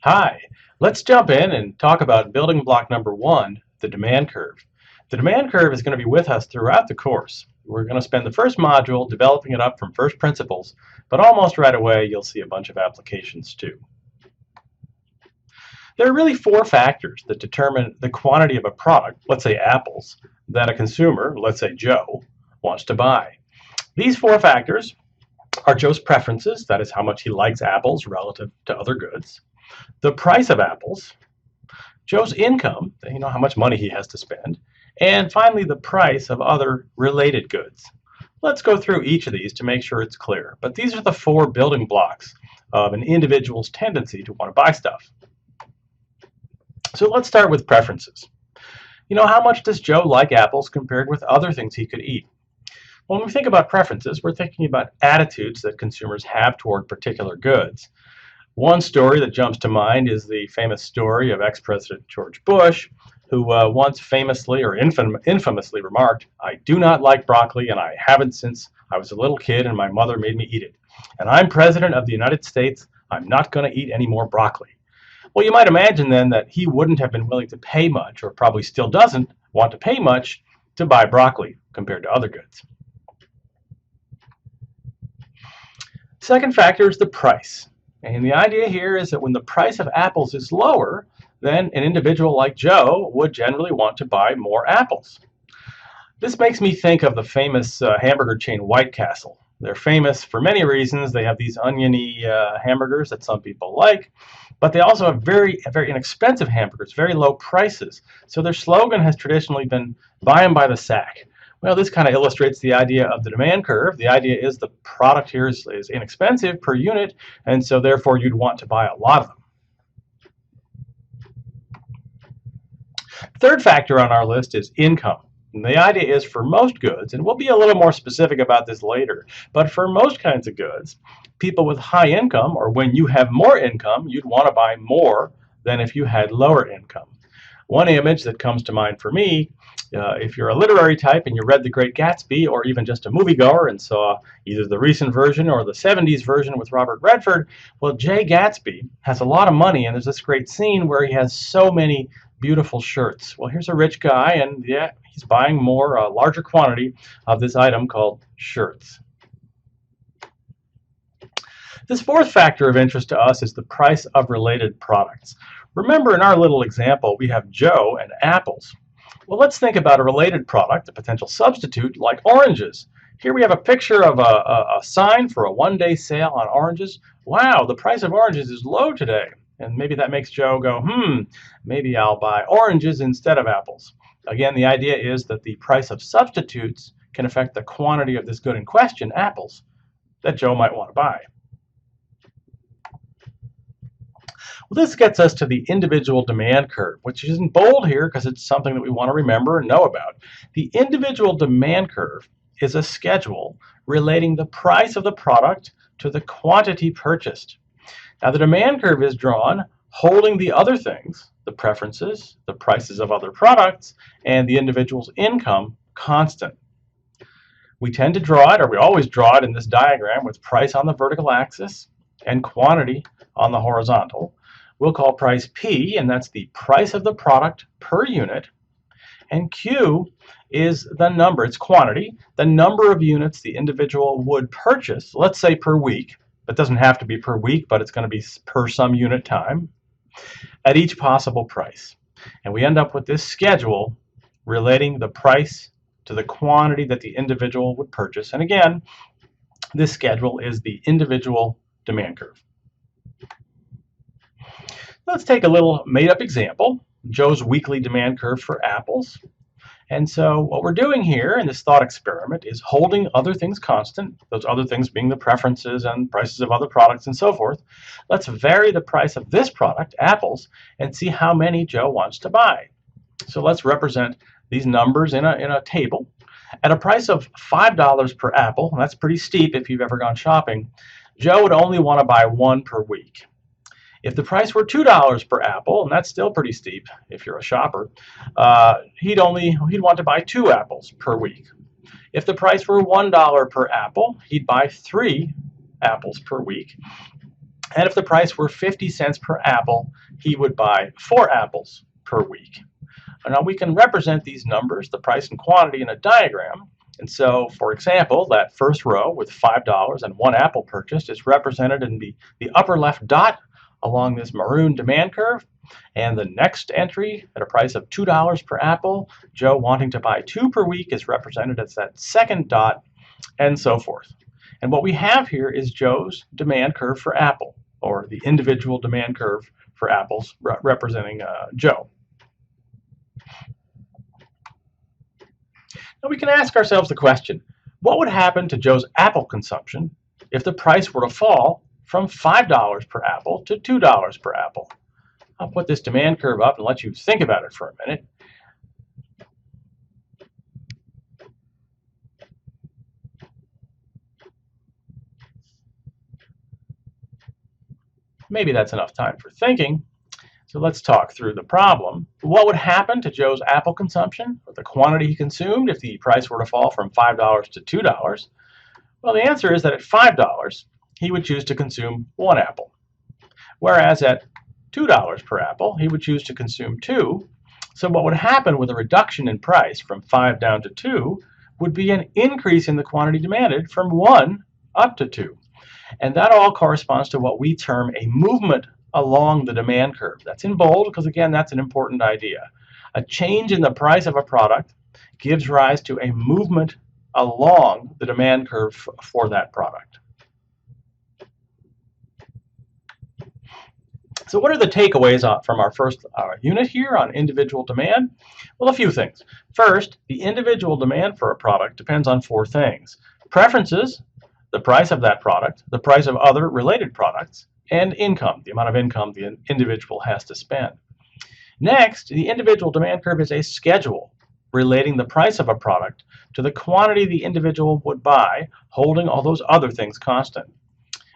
Hi, let's jump in and talk about building block number one, the demand curve. The demand curve is going to be with us throughout the course. We're going to spend the first module developing it up from first principles, but almost right away you'll see a bunch of applications too. There are really four factors that determine the quantity of a product, let's say apples, that a consumer, let's say Joe, wants to buy. These four factors are Joe's preferences, that is how much he likes apples relative to other goods, the price of apples, Joe's income, how much money he has to spend, and finally the price of other related goods. Let's go through each of these to make sure it's clear. But these are the four building blocks of an individual's tendency to want to buy stuff. So let's start with preferences. How much does Joe like apples compared with other things he could eat? When we think about preferences, we're thinking about attitudes that consumers have toward particular goods. One story that jumps to mind is the famous story of ex-President George Bush, who once famously or infamously remarked, "I do not like broccoli, and I haven't since I was a little kid and my mother made me eat it. And I'm President of the United States. I'm not going to eat any more broccoli." Well, you might imagine then that he wouldn't have been willing to pay much, or probably still doesn't want to pay much, to buy broccoli compared to other goods. Second factor is the price. And the idea here is that when the price of apples is lower, then an individual like Joe would generally want to buy more apples. This makes me think of the famous hamburger chain White Castle. They're famous for many reasons. They have these oniony hamburgers that some people like, but they also have very inexpensive hamburgers, very low prices. So their slogan has traditionally been buy them by the sack. Well, this kind of illustrates the idea of the demand curve. The idea is the product here is inexpensive per unit, and so therefore you'd want to buy a lot of them. Third factor on our list is income. And the idea is for most goods, and we'll be a little more specific about this later, but for most kinds of goods, people with high income, or when you have more income, you'd want to buy more than if you had lower income. One image that comes to mind for me, if you're a literary type and you read The Great Gatsby, or even just a moviegoer and saw either the recent version or the 70s version with Robert Redford, well, Jay Gatsby has a lot of money, and there's this great scene where he has so many beautiful shirts. Well, here's a rich guy, and yeah, he's buying more, a larger quantity of this item called shirts. This fourth factor of interest to us is the price of related products. Remember, in our little example, we have Joe and apples. Well, let's think about a related product, a potential substitute, like oranges. Here we have a picture of a sign for a one-day sale on oranges. Wow, the price of oranges is low today. And maybe that makes Joe go, maybe I'll buy oranges instead of apples. Again, the idea is that the price of substitutes can affect the quantity of this good in question, apples, that Joe might want to buy. Well, this gets us to the individual demand curve, which is in bold here because it's something that we want to remember and know about. The individual demand curve is a schedule relating the price of the product to the quantity purchased. Now, the demand curve is drawn holding the other things, the preferences, the prices of other products, and the individual's income constant. We tend to draw it, or we always draw it in this diagram, with price on the vertical axis and quantity on the horizontal. We'll call price P, and that's the price of the product per unit. And Q is the number, it's quantity, the number of units the individual would purchase, let's say per week. It doesn't have to be per week, but it's going to be per some unit time at each possible price. And we end up with this schedule relating the price to the quantity that the individual would purchase. And again, this schedule is the individual demand curve. Let's take a little made-up example, Joe's weekly demand curve for apples. And so what we're doing here in this thought experiment is holding other things constant, those other things being the preferences and prices of other products and so forth. Let's vary the price of this product, apples, and see how many Joe wants to buy. So let's represent these numbers in a table. At a price of $5 per apple, and that's pretty steep if you've ever gone shopping, Joe would only want to buy one per week. If the price were $2 per apple, and that's still pretty steep if you're a shopper, he'd want to buy 2 apples per week. If the price were $1 per apple, he'd buy 3 apples per week. And if the price were 50 cents per apple, he would buy 4 apples per week. Now we can represent these numbers, the price and quantity, in a diagram. And so, for example, that first row with $5 and 1 apple purchased is represented in the upper left dot along this maroon demand curve. And the next entry at a price of $2 per apple, Joe wanting to buy 2 per week, is represented as that second dot, and so forth. And what we have here is Joe's demand curve for apple, or the individual demand curve for apples representing Joe. Now we can ask ourselves the question, what would happen to Joe's apple consumption if the price were to fall from $5 per apple to $2 per apple? I'll put this demand curve up and let you think about it for a minute. Maybe that's enough time for thinking. So let's talk through the problem. What would happen to Joe's apple consumption, or the quantity he consumed, if the price were to fall from $5 to $2? Well, the answer is that at $5, he would choose to consume 1 apple, whereas at $2 per apple, he would choose to consume 2. So what would happen with a reduction in price from 5 down to 2 would be an increase in the quantity demanded from 1 up to 2. And that all corresponds to what we term a movement along the demand curve. That's in bold because, again, that's an important idea. A change in the price of a product gives rise to a movement along the demand curve for that product. So what are the takeaways from our first unit here on individual demand? Well, a few things. First, the individual demand for a product depends on 4 things: preferences, the price of that product, the price of other related products, and income, the amount of income the individual has to spend. Next, the individual demand curve is a schedule relating the price of a product to the quantity the individual would buy, holding all those other things constant.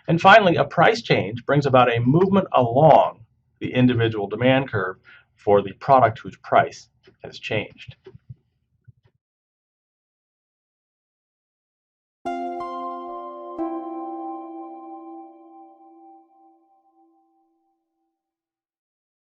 And finally, a price change brings about a movement along the individual demand curve for the product whose price has changed.